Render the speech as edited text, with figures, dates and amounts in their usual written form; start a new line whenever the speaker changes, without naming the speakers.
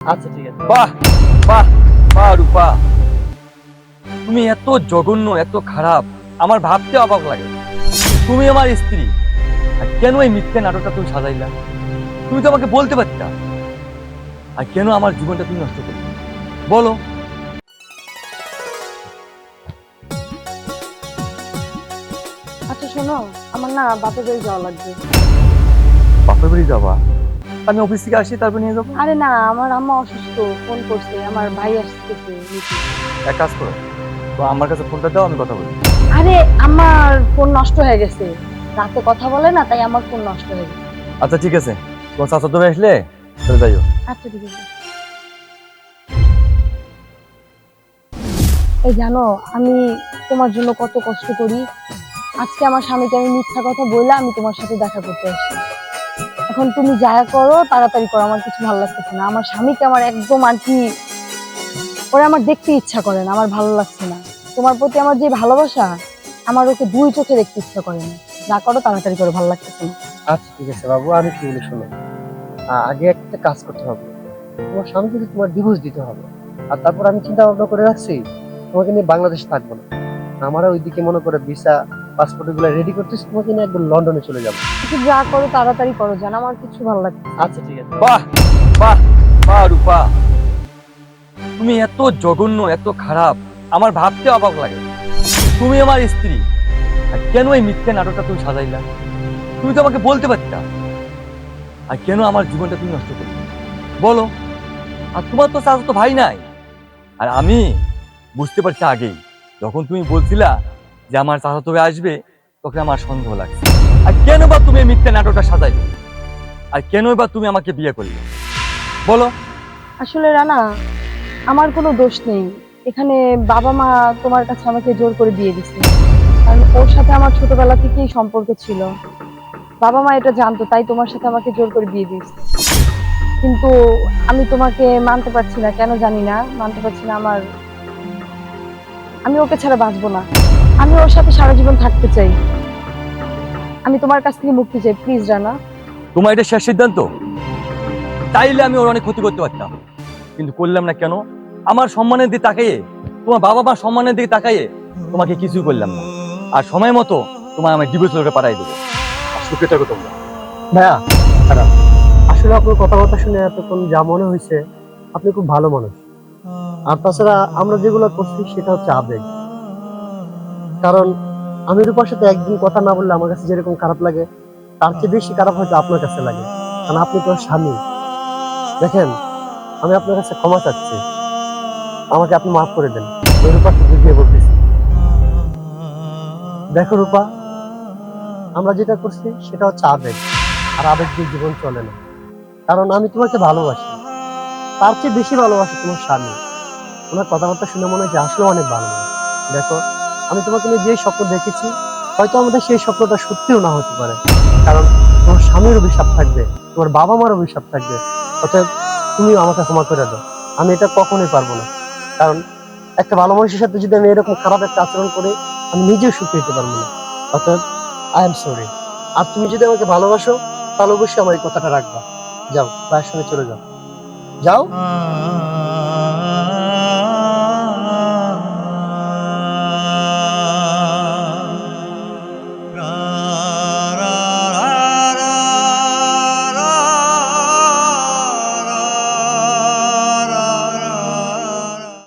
আচ্ছা ঠিক আছে।
বাহ বাহ বাহ রূপা, তুমি এত জঘন্য এত খারাপ, আমার ভাবতে অবাক লাগে। তুমি আমার স্ত্রী, আর কেন এই মিথ্যে নাটকটা তুমি সাজাইলা? তুমি তো আমাকে বলতে পারতা। আর কেন আমার জীবনটা তুমি নষ্ট করলে বলো?
আচ্ছা শোনো, আমার না বাপের বাড়ি যাওয়া লাগবে।
বাপের বাড়ি যাবা? আমি অফিস থেকে আসি তারপর নিয়ে যাবো।
আরে না, আমার আম্মা অসুস্থ, ফোন করছে, আমার ভাই আসতেছে নিতে।
এক কাজ করো, তো আমার কাছে ফোনটা দাও, আমি কথা বলি।
আরে আমার ফোন নষ্ট হয়ে গেছে, রাতে কথা বলে না, তাই আমার ফোন নষ্ট হয়ে গেছে।
আচ্ছা ঠিক আছে, তোমার চাচা তুমি আসলে চলে যাইও।
আচ্ছা ঠিক আছে। এই জানো, আমি তোমার জন্য কত কষ্ট করি। আজকে আমার স্বামীকে আমি মিথ্যা কথা বললে আমি তোমার সাথে দেখা করতে আসছি। এখন তুমি যা করো তাড়াতাড়ি করো, আমার কিছু ভালো লাগতেছে না। আমার স্বামীকে আমার একদম আর কি, ওরা আমার দেখতে ইচ্ছা করে না, আমার ভালো লাগছে না। তোমার প্রতি আমার যে ভালোবাসা, আমার ওকে দুই চোখে দেখতে ইচ্ছা করে না। যা করো তাড়াতাড়ি করো, ভালো লাগতেছে না।
আচ্ছা ঠিক আছে বাবু, আমি কি বলি শোনো। আগে একটা কাজ করতে হবে, তোমার স্বামীকে তো তোমার ডিভোর্স দিতে হবে। আর তারপর আমি চিন্তা ভাবনা করে রাখছি, তোমাকে নিয়ে বাংলাদেশে থাকবো না। আমরা ওইদিকে মনে করে ভিসা পাসপোর্ট গুলো রেডি করতেছি, তোমাকে নিয়ে একদম লন্ডনে চলে যাবো।
একটু যা করো তাড়াতাড়ি করো, জান আমার কিছু ভালো লাগছে না।
আচ্ছা ঠিক আছে।
বাহ বাহ বাহ রূপা, তুমি এত জঘন্য এত খারাপ, আমার ভাবতে অবাক লাগে। তুমি আমার স্ত্রী, আর কেন এই মিথ্যে নাটকটা তুমি সাজাইলা? তুমি তো আমাকে বলতে পারতা। আর কেন আমার জীবনটা তুমি নষ্ট করলে বলো? আর তোমার তো চাচা তো ভাই নাই। আর আমি বুঝতে পারছি আগেই, যখন তুমি বলছিলা যে আমার চাচা তো আসবে, তখন আমার সন্দেহ লাগছে। আর কেন বা তুমি এই মিথ্যে নাটকটা সাজাইলে? আর কেন বা তুমি আমাকে বিয়ে করলে বলো?
আসলে রানা, আমার কোনো দোষ নেই এখানে। বাবা মা তোমার কাছে আমাকে জোর করে দিয়ে দিছে, কারণ ওর সাথে আমার ছোটবেলা থেকেই সম্পর্ক ছিল। বাবা মা এটা জানতো, তাই তোমার সাথে আমাকে জোর করে বিয়ে দিয়েছে। কিন্তু আমি তোমাকে মানতে পারছি না, কেন জানি না মানতে পারছি না। আমি ওকে ছাড়া বাঁচবো না। আমি ওর সাথে সারা জীবন থাকতে চাই। আমি তোমার কাছ থেকে মুক্তি চাই, প্লিজ রানা।
তোমার এটা শেষ সিদ্ধান্ত? চাইলে আমি ওর অনেক ক্ষতি করতে পারতাম, কিন্তু করলাম না কেন? আমার সম্মানের দিকে তাকাইয়ে, তোমার বাবা মার সম্মানের দিকে তাকাইয়ে তোমাকে কিছুই করলাম না। আর সময় মতো তোমার আমি ডিভোর্স লেটার পাঠাই দেবো। আসলে এটা কথা বলো।
ভাইয়া খারাপ, আসলে আপনার কথাবার্তা শুনে এতক্ষণ যা মনে হয়েছে, আপনি খুব ভালো মানুষ। আর তাছাড়া আমরা যেগুলো করছি সেটা হচ্ছে আবেগ। কারণ আমি রূপার সাথে একদিন কথা না বললে আমার কাছে যেরকম খারাপ লাগে, তার চেয়ে বেশি খারাপ হয়তো আপনার কাছে লাগে। কারণ আপনি তো স্বামী। দেখেন, আমি আপনার কাছে ক্ষমা চাচ্ছি, আমাকে আপনি মাফ করে দেন। ওই রূপার সাথে গিয়ে বলতেছি, দেখো রূপা, আমরা যেটা করছি সেটা হচ্ছে আবেগ। আর আবেগ দিয়ে জীবন চলে না। কারণ আমি তোমাকে ভালোবাসি, তার চেয়ে বেশি ভালোবাসি তোমার স্বামী। ওনার কথাবার্তা শুনে মনে হয় যে আসলে অনেক ভালো মানুষ। দেখো, আমি তোমাকে নিয়ে যে স্বপ্ন দেখেছি, হয়তো আমাদের সেই স্বপ্নটা সত্যিও না হতে পারে। কারণ তোমার স্বামীর অভিশাপ থাকবে, তোমার বাবা মার অভিশাপ থাকবে। অতএব তুমিও আমাকে ক্ষমা করে দাও। আমি এটা কখনোই পারবো না। কারণ একটা ভালো মানুষের সাথে যদি আমি এরকম খারাপ একটা আচরণ করি, আমি নিজেও সুখী হতে পারবো না। অতএব আই এম সরি। আর তুমি যদি আমাকে ভালোবাসো, তাহলে অবশ্যই আমার এই কথাটা রাখবা। যাও, ভাইয়ের সঙ্গে চলে যাও। যাও।